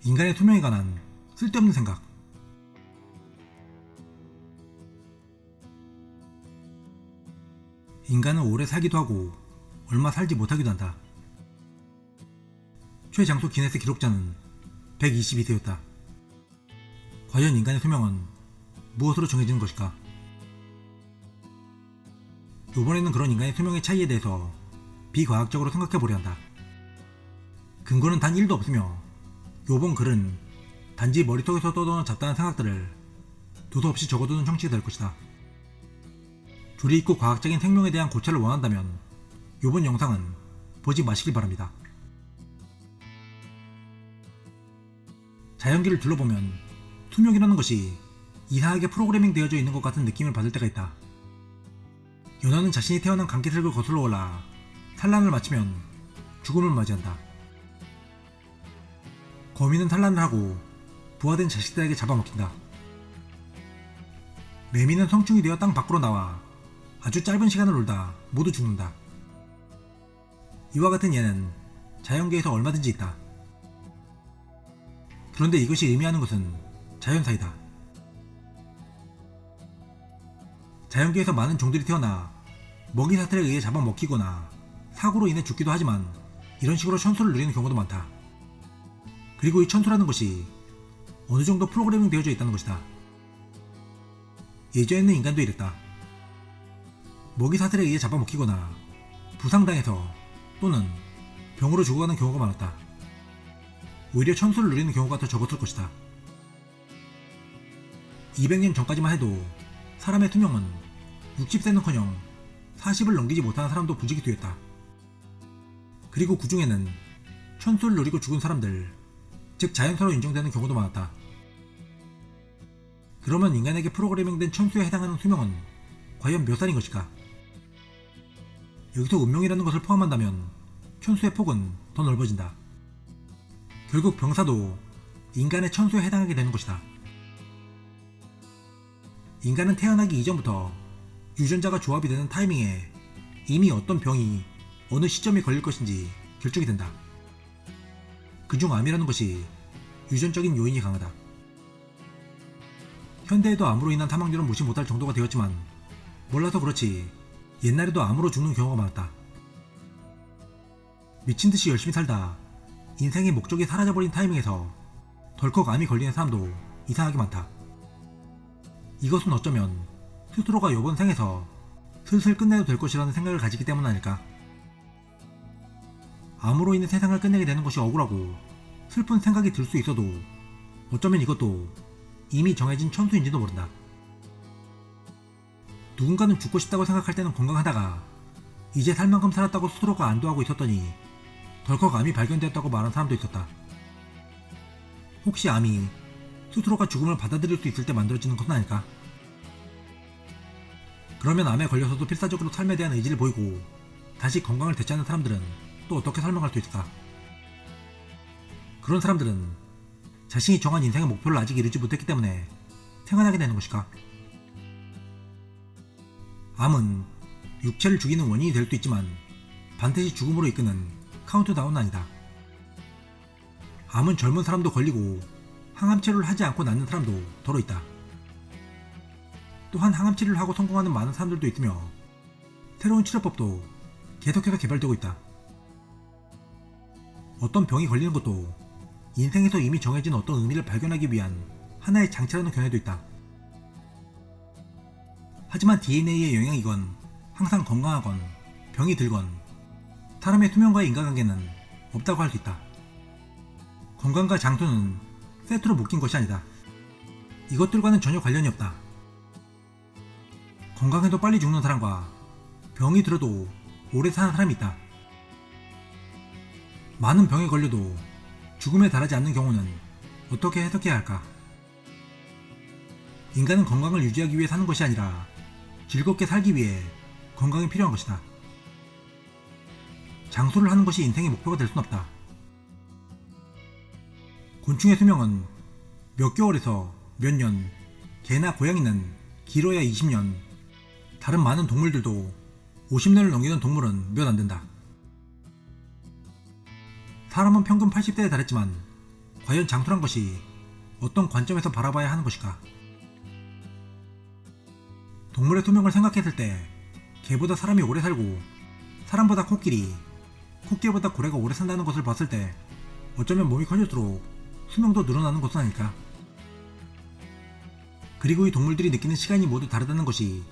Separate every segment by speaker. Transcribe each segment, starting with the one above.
Speaker 1: 인간의 수명에 관한 쓸데없는 생각. 인간은 오래 살기도 하고 얼마 살지 못하기도 한다. 최장수 기네스 기록자는 122세였다. 과연 인간의 수명은 무엇으로 정해지는 것일까? 이번에는 그런 인간의 수명의 차이에 대해서 비과학적으로 생각해보려 한다. 근거는 단 1도 없으며 요번 글은 단지 머릿속에서 떠도는 잡다한 생각들을 두서없이 적어두는 형식이 될 것이다. 조리 있고 과학적인 생명에 대한 고찰을 원한다면 요번 영상은 보지 마시길 바랍니다. 자연계를 둘러보면 수명이라는 것이 이상하게 프로그래밍 되어져 있는 것 같은 느낌을 받을 때가 있다. 연어는 자신이 태어난 강기슭을 거슬러 올라 산란을 마치면 죽음을 맞이한다. 거미는 산란을 하고 부화된 자식들에게 잡아먹힌다. 매미는 성충이 되어 땅 밖으로 나와 아주 짧은 시간을 놀다 모두 죽는다. 이와 같은 예는 자연계에서 얼마든지 있다. 그런데 이것이 의미하는 것은 자연사이다. 자연계에서 많은 종들이 태어나 먹이 사슬에 의해 잡아먹히거나 사고로 인해 죽기도 하지만 이런 식으로 천수를 누리는 경우도 많다. 그리고 이 천수라는 것이 어느 정도 프로그래밍 되어져 있다는 것이다. 예전에는 인간도 이랬다. 먹이 사슬에 의해 잡아먹히거나 부상당해서 또는 병으로 죽어가는 경우가 많았다. 오히려 천수를 누리는 경우가 더 적었을 것이다. 200년 전까지만 해도 사람의 수명은 60세는커녕 40을 넘기지 못하는 사람도 부지기수였다. 그리고 그 중에는 천수를 누리고 죽은 사람들, 즉 자연사로 인정되는 경우도 많았다. 그러면 인간에게 프로그래밍된 천수에 해당하는 수명은 과연 몇 살인 것일까? 여기서 운명이라는 것을 포함한다면 천수의 폭은 더 넓어진다. 결국 병사도 인간의 천수에 해당하게 되는 것이다. 인간은 태어나기 이전부터 유전자가 조합이 되는 타이밍에 이미 어떤 병이 어느 시점에 걸릴 것인지 결정이 된다. 그중 암이라는 것이 유전적인 요인이 강하다. 현대에도 암으로 인한 사망률은 무시 못할 정도가 되었지만 몰라서 그렇지 옛날에도 암으로 죽는 경우가 많았다. 미친듯이 열심히 살다 인생의 목적이 사라져버린 타이밍에서 덜컥 암이 걸리는 사람도 이상하게 많다. 이것은 어쩌면 스스로가 이번 생에서 슬슬 끝내도 될 것이라는 생각을 가지기 때문 아닐까? 암으로 인해 세상을 끝내게 되는 것이 억울하고 슬픈 생각이 들 수 있어도 어쩌면 이것도 이미 정해진 천수인지도 모른다. 누군가는 죽고 싶다고 생각할 때는 건강하다가 이제 살 만큼 살았다고 스스로가 안도하고 있었더니 덜컥 암이 발견되었다고 말한 사람도 있었다. 혹시 암이 스스로가 죽음을 받아들일 수 있을 때 만들어지는 것은 아닐까? 그러면 암에 걸려서도 필사적으로 삶에 대한 의지를 보이고 다시 건강을 되찾는 사람들은 또 어떻게 설명할 수 있을까? 그런 사람들은 자신이 정한 인생의 목표를 아직 이루지 못했기 때문에 생활하게 되는 것일까? 암은 육체를 죽이는 원인이 될 수도 있지만 반드시 죽음으로 이끄는 카운트다운은 아니다. 암은 젊은 사람도 걸리고 항암치료를 하지 않고 낫는 사람도 더러 있다. 또한 항암치료를 하고 성공하는 많은 사람들도 있으며 새로운 치료법도 계속해서 개발되고 있다. 어떤 병이 걸리는 것도 인생에서 이미 정해진 어떤 의미를 발견하기 위한 하나의 장치라는 견해도 있다. 하지만 DNA의 영향이건 항상 건강하건 병이 들건 사람의 수명과의 인과관계는 없다고 할 수 있다. 건강과 장수는 세트로 묶인 것이 아니다. 이것들과는 전혀 관련이 없다. 건강해도 빨리 죽는 사람과 병이 들어도 오래 사는 사람이 있다. 많은 병에 걸려도 죽음에 달하지 않는 경우는 어떻게 해석해야 할까? 인간은 건강을 유지하기 위해 사는 것이 아니라 즐겁게 살기 위해 건강이 필요한 것이다. 장수를 하는 것이 인생의 목표가 될 순 없다. 곤충의 수명은 몇 개월에서 몇 년, 개나 고양이는 길어야 20년, 다른 많은 동물들도 50년을 넘기는 동물은 몇 안 된다. 사람은 평균 80세에 달했지만 과연 장소란 것이 어떤 관점에서 바라봐야 하는 것일까? 동물의 수명을 생각했을 때 개보다 사람이 오래 살고 사람보다 코끼리, 코끼리보다 고래가 오래 산다는 것을 봤을 때 어쩌면 몸이 커질수록 수명도 늘어나는 것은 아닐까? 그리고 이 동물들이 느끼는 시간이 모두 다르다는 것이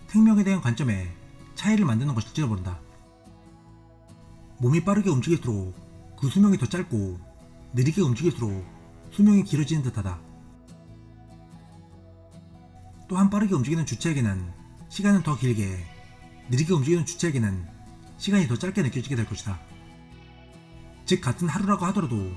Speaker 1: 생명에 대한 관점에 차이를 만드는 것일지도 모른다. 몸이 빠르게 움직일수록 그 수명이 더 짧고 느리게 움직일수록 수명이 길어지는 듯하다. 또한 빠르게 움직이는 주체에게는 시간은 더 길게, 느리게 움직이는 주체에게는 시간이 더 짧게 느껴지게 될 것이다. 즉 같은 하루라고 하더라도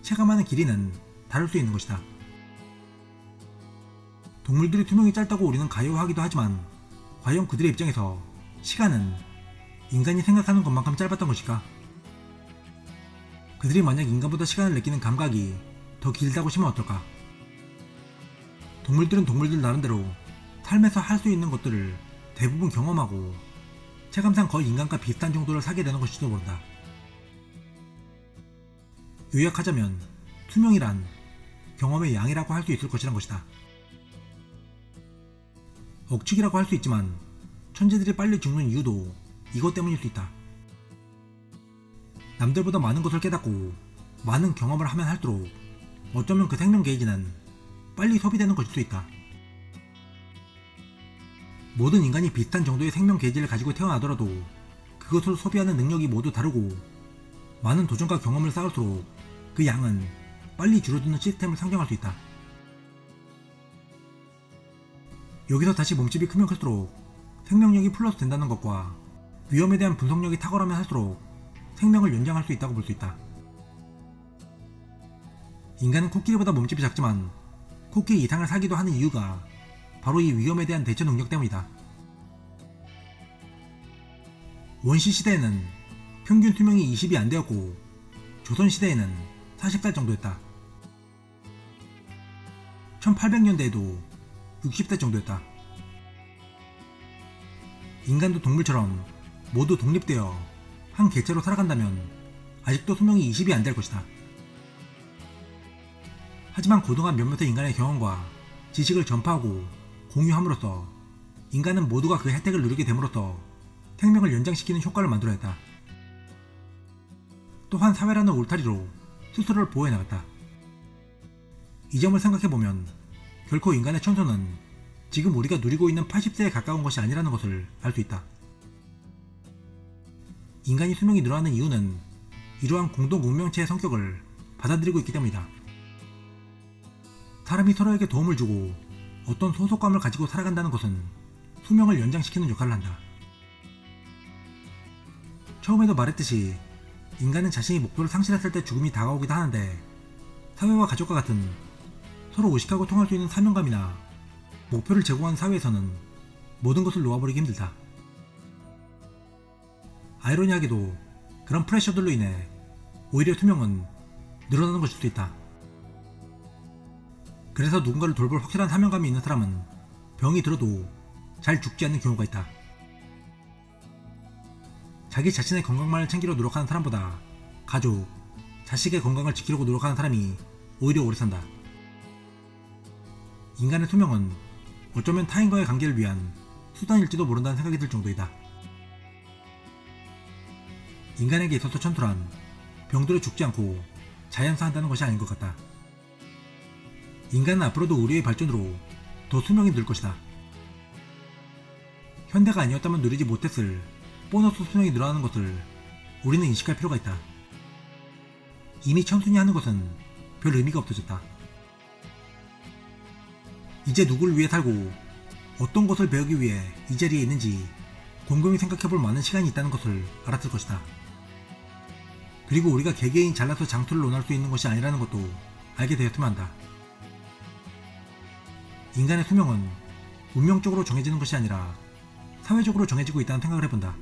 Speaker 1: 체감하는 길이는 다를 수 있는 것이다. 동물들이 수명이 짧다고 우리는 가요하기도 하지만 과연 그들의 입장에서 시간은 인간이 생각하는 것만큼 짧았던 것일까? 그들이 만약 인간보다 시간을 느끼는 감각이 더 길다고 치면 어떨까? 동물들은 동물들 나름대로 삶에서 할 수 있는 것들을 대부분 경험하고 체감상 거의 인간과 비슷한 정도를 살게 되는 것일지도 모른다. 요약하자면 수명이란 경험의 양이라고 할 수 있을 것이란 것이다. 억측이라고 할 수 있지만 천재들이 빨리 죽는 이유도 이것 때문일 수 있다. 남들보다 많은 것을 깨닫고 많은 경험을 하면 할수록 어쩌면 그 생명 게이지는 빨리 소비되는 것일 수 있다. 모든 인간이 비슷한 정도의 생명 게이지를 가지고 태어나더라도 그것을 소비하는 능력이 모두 다르고 많은 도전과 경험을 쌓을수록 그 양은 빨리 줄어드는 시스템을 상정할 수 있다. 여기서 다시 몸집이 크면 클수록 생명력이 플러스 된다는 것과 위험에 대한 분석력이 탁월하면 할수록 생명을 연장할 수 있다고 볼 수 있다. 인간은 코끼리보다 몸집이 작지만 코끼리 이상을 살기도 하는 이유가 바로 이 위험에 대한 대처 능력 때문이다. 원시 시대에는 평균 수명이 20이 안 되었고 조선 시대에는 40살 정도였다. 1800년대에도 60세 정도였다. 인간도 동물처럼 모두 독립되어 한 개체로 살아간다면 아직도 수명이 20이 안 될 것이다. 하지만 고등한 몇몇의 인간의 경험과 지식을 전파하고 공유함으로써 인간은 모두가 그 혜택을 누리게 됨으로써 생명을 연장시키는 효과를 만들어냈다. 또한 사회라는 울타리로 스스로를 보호해나갔다. 이 점을 생각해보면 결코 인간의 천소는 지금 우리가 누리고 있는 80세에 가까운 것이 아니라는 것을 알 수 있다. 인간이 수명이 늘어나는 이유는 이러한 공동 운명체의 성격을 받아들이고 있기 때문이다. 사람이 서로에게 도움을 주고 어떤 소속감을 가지고 살아간다는 것은 수명을 연장시키는 역할을 한다. 처음에도 말했듯이 인간은 자신이 목표를 상실했을 때 죽음이 다가오기도 하는데 사회와 가족과 같은 서로 의식하고 통할 수 있는 사명감이나 목표를 제공하는 사회에서는 모든 것을 놓아버리기 힘들다. 아이러니하게도 그런 프레셔들로 인해 오히려 수명은 늘어나는 것일 수도 있다. 그래서 누군가를 돌볼 확실한 사명감이 있는 사람은 병이 들어도 잘 죽지 않는 경우가 있다. 자기 자신의 건강만을 챙기려 노력하는 사람보다 가족, 자식의 건강을 지키려고 노력하는 사람이 오히려 오래 산다. 인간의 수명은 어쩌면 타인과의 관계를 위한 수단일지도 모른다는 생각이 들 정도이다. 인간에게 있어서 천수란 병들어 죽지 않고 자연사한다는 것이 아닌 것 같다. 인간은 앞으로도 의료의 발전으로 더 수명이 늘 것이다. 현대가 아니었다면 누리지 못했을 보너스 수명이 늘어나는 것을 우리는 인식할 필요가 있다. 이미 천순이 하는 것은 별 의미가 없어졌다. 이제 누구를 위해 살고 어떤 것을 배우기 위해 이 자리에 있는지 곰곰이 생각해볼 많은 시간이 있다는 것을 알았을 것이다. 그리고 우리가 개개인이 잘나서 장투를 논할 수 있는 것이 아니라는 것도 알게 되었으면 한다. 인간의 수명은 운명적으로 정해지는 것이 아니라 사회적으로 정해지고 있다는 생각을 해본다.